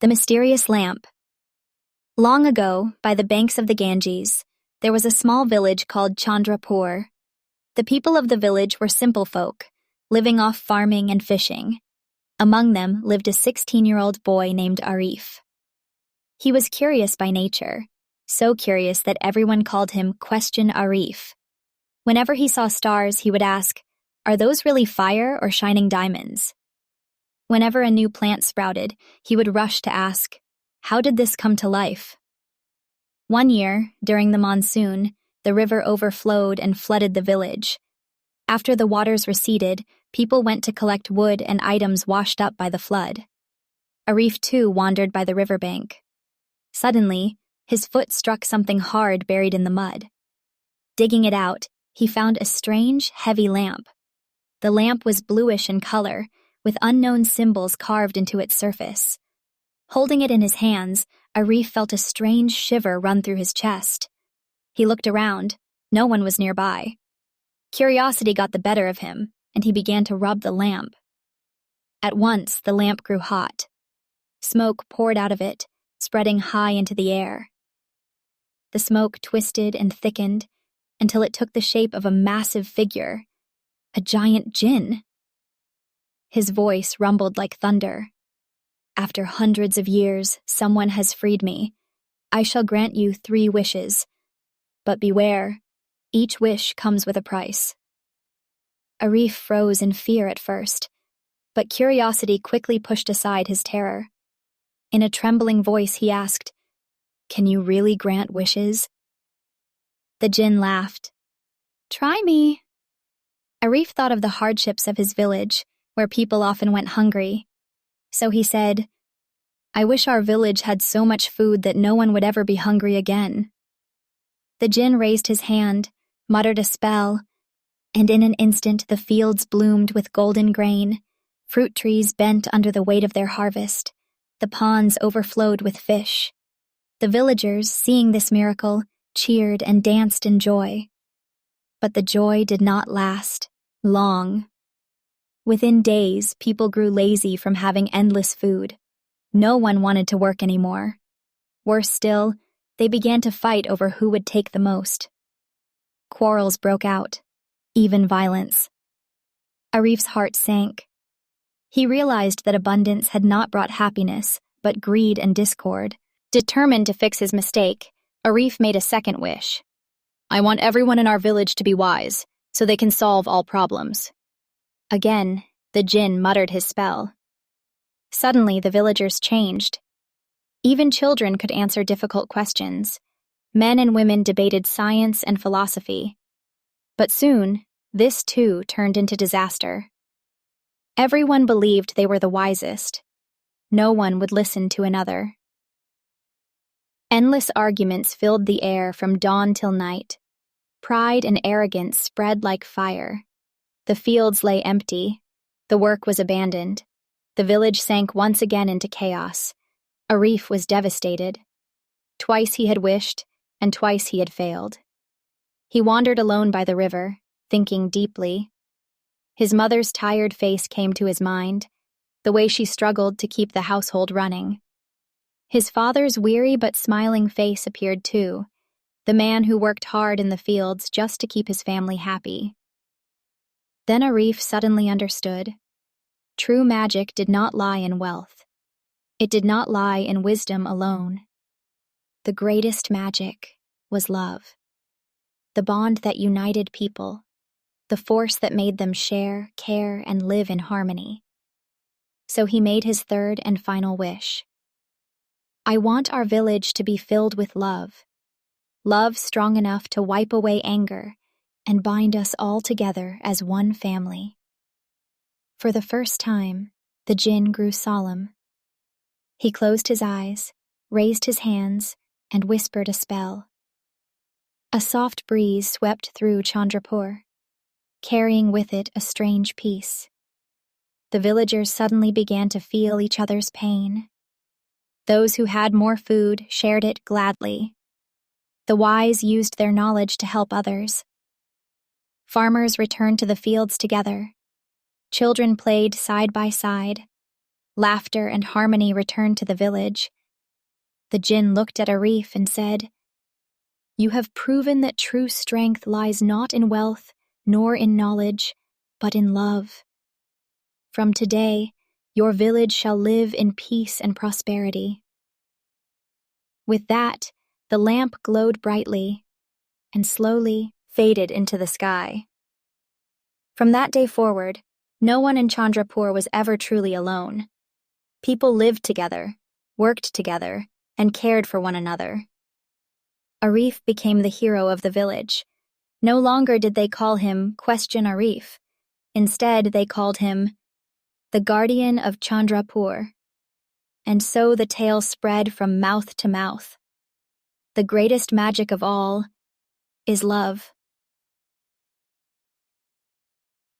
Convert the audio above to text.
The Mysterious Lamp. Long ago, by the banks of the Ganges, there was a small village called Chandrapur. The people of the village were simple folk, living off farming and fishing. Among them lived a 16-year-old boy named Arif. He was curious by nature, so curious that everyone called him Question Arif. Whenever he saw stars, he would ask, "Are those really fire or shining diamonds?" Whenever a new plant sprouted, he would rush to ask, "How did this come to life?" One year, during the monsoon, the river overflowed and flooded the village. After the waters receded, people went to collect wood and items washed up by the flood. Arif too wandered by the riverbank. Suddenly, his foot struck something hard buried in the mud. Digging it out, he found a strange, heavy lamp. The lamp was bluish in color, with unknown symbols carved into its surface. Holding it in his hands, Arif felt a strange shiver run through his chest. He looked around. No one was nearby. Curiosity got the better of him, and he began to rub the lamp. At once, the lamp grew hot. Smoke poured out of it, spreading high into the air. The smoke twisted and thickened until it took the shape of a massive figure, a giant jinn. His voice rumbled like thunder. "After hundreds of years, someone has freed me. I shall grant you 3 wishes. But beware, each wish comes with a price." Arif froze in fear at first, but curiosity quickly pushed aside his terror. In a trembling voice, he asked, "Can you really grant wishes?" The jinn laughed. "Try me." Arif thought of the hardships of his village, where people often went hungry. So he said, "I wish our village had so much food that no one would ever be hungry again." The jinn raised his hand, muttered a spell, and in an instant the fields bloomed with golden grain, fruit trees bent under the weight of their harvest, the ponds overflowed with fish. The villagers, seeing this miracle, cheered and danced in joy. But the joy did not last long. Within days, people grew lazy from having endless food. No one wanted to work anymore. Worse still, they began to fight over who would take the most. Quarrels broke out, even violence. Arif's heart sank. He realized that abundance had not brought happiness, but greed and discord. Determined to fix his mistake, Arif made a second wish. "I want everyone in our village to be wise, so they can solve all problems." Again, the jinn muttered his spell. Suddenly, the villagers changed. Even children could answer difficult questions. Men and women debated science and philosophy. But soon, this too turned into disaster. Everyone believed they were the wisest. No one would listen to another. Endless arguments filled the air from dawn till night. Pride and arrogance spread like fire. The fields lay empty. The work was abandoned. The village sank once again into chaos. Arif was devastated. Twice he had wished, and twice he had failed. He wandered alone by the river, thinking deeply. His mother's tired face came to his mind, the way she struggled to keep the household running. His father's weary but smiling face appeared too, the man who worked hard in the fields just to keep his family happy. Then Arif suddenly understood. True magic did not lie in wealth. It did not lie in wisdom alone. The greatest magic was love. The bond that united people, the force that made them share, care, and live in harmony. So he made his third and final wish. "I want our village to be filled with love. Love strong enough to wipe away anger and bind us all together as one family." For the first time, the jinn grew solemn. He closed his eyes, raised his hands, and whispered a spell. A soft breeze swept through Chandrapur, carrying with it a strange peace. The villagers suddenly began to feel each other's pain. Those who had more food shared it gladly. The wise used their knowledge to help others. Farmers returned to the fields together. Children played side by side. Laughter and harmony returned to the village. The Jinn looked at Arif and said, "You have proven that true strength lies not in wealth nor in knowledge, but in love. From today, your village shall live in peace and prosperity." With that, the lamp glowed brightly and slowly faded into the sky. From that day forward, no one in Chandrapur was ever truly alone. People lived together, worked together, and cared for one another. Arif became the hero of the village. No longer did they call him Question Arif. Instead, they called him the guardian of Chandrapur. And so the tale spread from mouth to mouth. The greatest magic of all is love.